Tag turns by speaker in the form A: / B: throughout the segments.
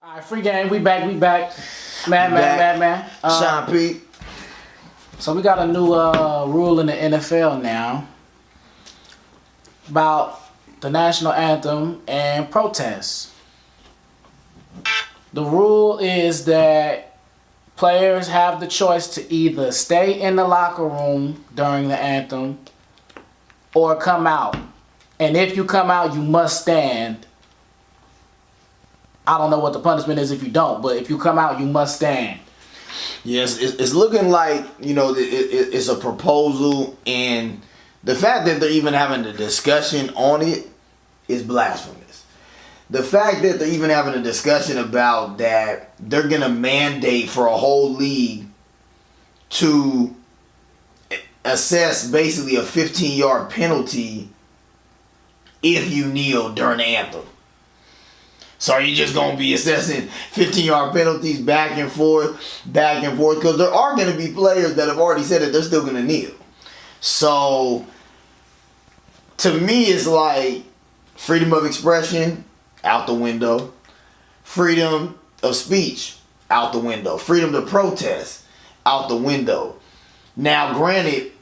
A: All right, free game. We back. Man.
B: Sean Pete.
A: So we got a new rule in the NFL now about the national anthem and protests. The rule is that players have the choice to either stay in the locker room during the anthem or come out. And if you come out, you must stand. I don't know what the punishment is if you don't, but if you come out, you must stand.
B: Yes, it's looking like, it's a proposal, and the fact that they're even having a discussion on it is blasphemous. The fact that they're even having a discussion about that they're going to mandate for a whole league to assess basically a 15-yard penalty if you kneel during the anthem. So are you just going to be assessing 15-yard penalties back and forth? Because there are going to be players that have already said that they're still going to kneel. So, to me, it's like freedom of expression, out the window. Freedom of speech, out the window. Freedom to protest, out the window. Now, granted,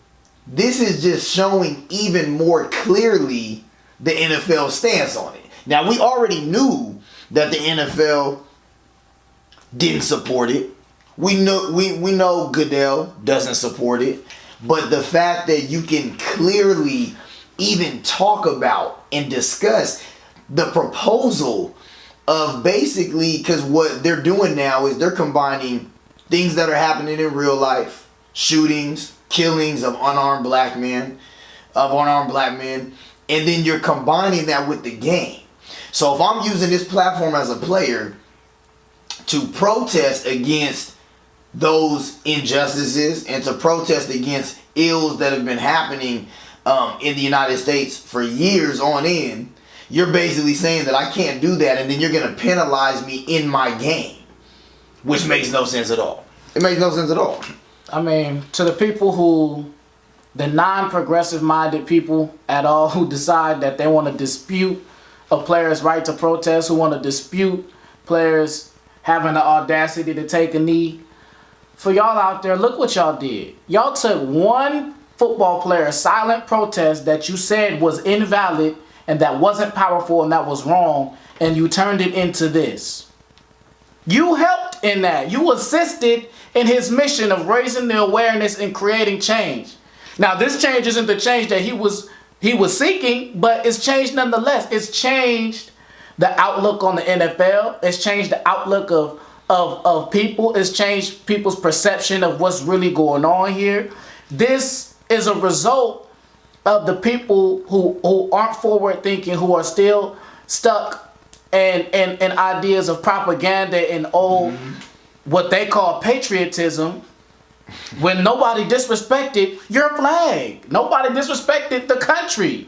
B: this is just showing even more clearly the NFL stance on it. Now, we already knew that the NFL didn't support it. We know Goodell doesn't support it. But the fact that you can clearly even talk about and discuss the proposal of basically, because what they're doing now is they're combining things that are happening in real life, shootings, killings of unarmed black men, and then you're combining that with the game. So if I'm using this platform as a player to protest against those injustices and to protest against ills that have been happening in the United States for years on end, you're basically saying that I can't do that, and then you're going to penalize me in my game, which makes no sense at all. It makes no sense at all.
A: I mean, to the people the non-progressive minded people at all who decide that they want to dispute a player's right to protest, who want to dispute players having the audacity to take a knee. For y'all out there, look what y'all did. Y'all took one football player's silent protest that you said was invalid and that wasn't powerful and that was wrong, and you turned it into this. You helped in that. You assisted in his mission of raising the awareness and creating change. Now, this change isn't the change that he was seeking, but it's changed nonetheless. It's changed the outlook on the NFL. It's changed the outlook of people. It's changed people's perception of what's really going on here. This is a result of the people who aren't forward thinking, who are still stuck in ideas of propaganda and old, what they call patriotism. When nobody disrespected your flag. Nobody disrespected the country.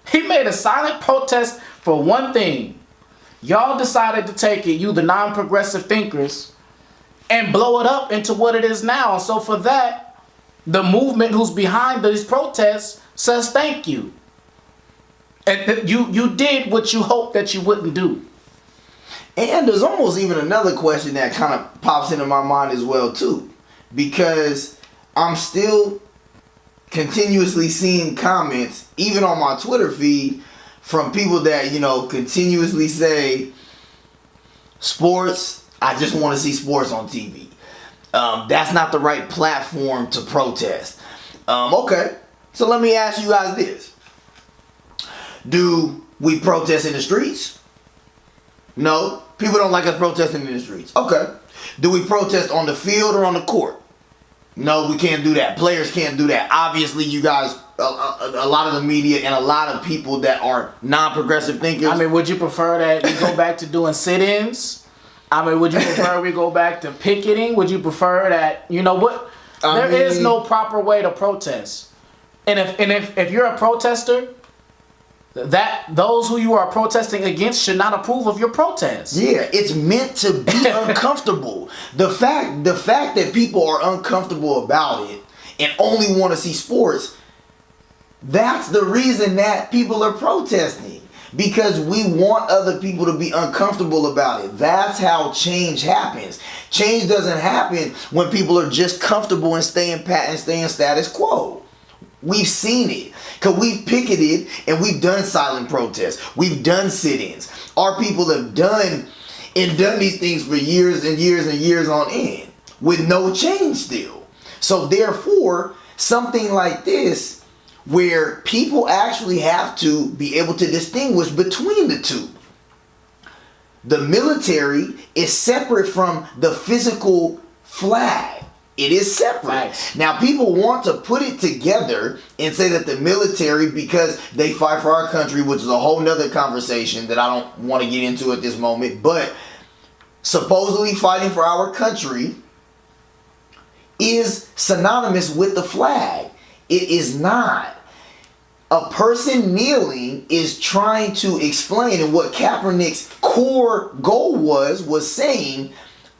A: He made a silent protest for one thing. Y'all decided to take it, you the non-progressive thinkers, and blow it up into what it is now. So for that, the movement who's behind these protests says thank you. And you did what you hoped that you wouldn't do.
B: And there's almost even another question that kind of pops into my mind as well, too. Because I'm still continuously seeing comments, even on my Twitter feed, from people that, continuously say, sports, I just want to see sports on TV. That's not the right platform to protest. Okay, so let me ask you guys this. Do we protest in the streets? No, people don't like us protesting in the streets. Okay. Do we protest on the field or on the court? No, we can't do that. Players can't do that. Obviously, you guys, a lot of the media and a lot of people that are non-progressive thinkers.
A: I mean, would you prefer that we go back to doing sit-ins? I mean, would you prefer we go back to picketing? Would you prefer that, there is no proper way to protest. And if you're a protester, those who you are protesting against should not approve of your protest.
B: Yeah, it's meant to be uncomfortable. The fact that people are uncomfortable about it and only want to see sports, that's the reason that people are protesting. because we want other people to be uncomfortable about it. That's how change happens. Change doesn't happen when people are just comfortable and staying pat and staying status quo. We've seen it because we've picketed and we've done silent protests. We've done sit-ins. Our people have done these things for years and years and years on end with no change still. So therefore, something like this, where people actually have to be able to distinguish between the two. The military is separate from the physical flag. It is separate.
A: Nice.
B: Now, people want to put it together and say that the military, because they fight for our country, which is a whole nother conversation that I don't want to get into at this moment, but supposedly fighting for our country is synonymous with the flag. It is not. A person kneeling is trying to explain, and what Kaepernick's core goal was saying,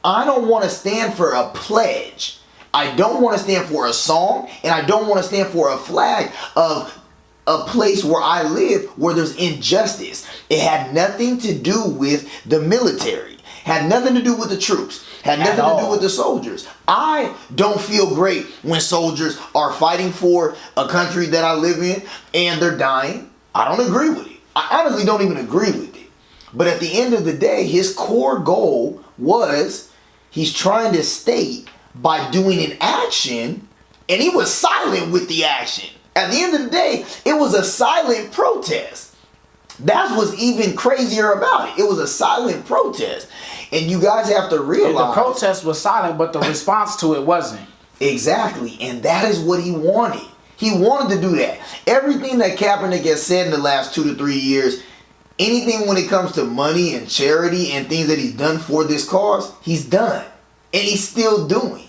B: I don't want to stand for a pledge. I don't want to stand for a song, and I don't want to stand for a flag of a place where I live where there's injustice. It had nothing to do with the military. Had nothing to do with the troops. Had nothing to do with the soldiers. I don't feel great when soldiers are fighting for a country that I live in and they're dying. I don't agree with it. I honestly don't even agree with it. But at the end of the day, his core goal was he's trying to state by doing an action, and he was silent with the action. At the end of the day, it was a silent protest. That's what's even crazier about it. It was a silent protest. And you guys have to realize...
A: The protest was silent, but the response to it wasn't.
B: Exactly. And that is what he wanted. He wanted to do that. Everything that Kaepernick has said in the last 2 to 3 years, anything when it comes to money and charity and things that he's done for this cause, he's done. And he's still doing.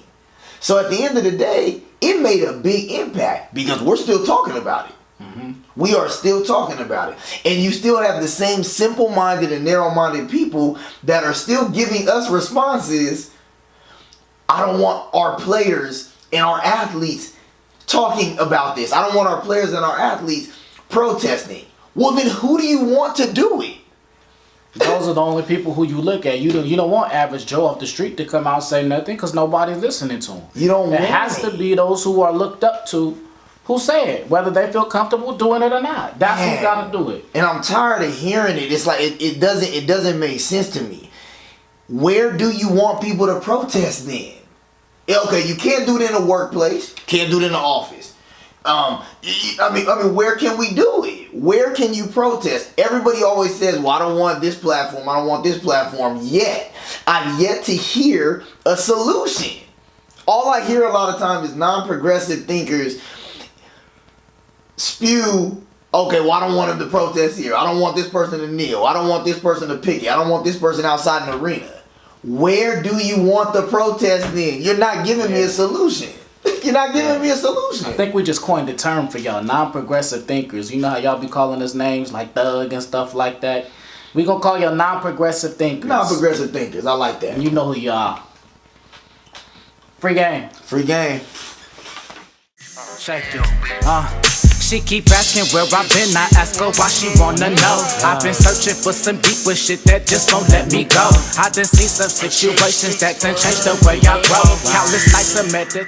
B: So at the end of the day, it made a big impact because we're still talking about it. Mm-hmm. We are still talking about it. And you still have the same simple-minded and narrow-minded people that are still giving us responses. I don't want our players and our athletes talking about this. I don't want our players and our athletes protesting. Well, then who do you want to do it?
A: Those are the only people who you look at. You don't want average Joe off the street to come out and say nothing because nobody's listening to him.
B: You don't want
A: it. has to be those who are looked up to who say it, whether they feel comfortable doing it or not. That's who's got to do it.
B: And I'm tired of hearing it. It's like it doesn't make sense to me. Where do you want people to protest then? Okay, you can't do it in a workplace. Can't do it in the office. I mean, where can we do it? Where can you protest? Everybody always says, well, I don't want this platform. I don't want this platform. Yet, I've yet to hear a solution. All I hear a lot of times is non-progressive thinkers spew, okay, well, I don't want them to protest here. I don't want this person to kneel. I don't want this person to picket. I don't want this person outside an arena. Where do you want the protest then? You're not giving me a solution. You're not giving me a solution.
A: I think we just coined the term for y'all, non-progressive thinkers. You know how y'all be calling us names like thug and stuff like that? We gonna call y'all non-progressive thinkers.
B: Non-progressive thinkers, I like that.
A: And you know who you are. Free game.
B: Free game.
A: Check you. She keep asking where I've been, I ask her why she wanna know. I've been searching for some deeper shit that just won't let me go. I done seen some situations that done changed the way I grow. Countless nights of meditation.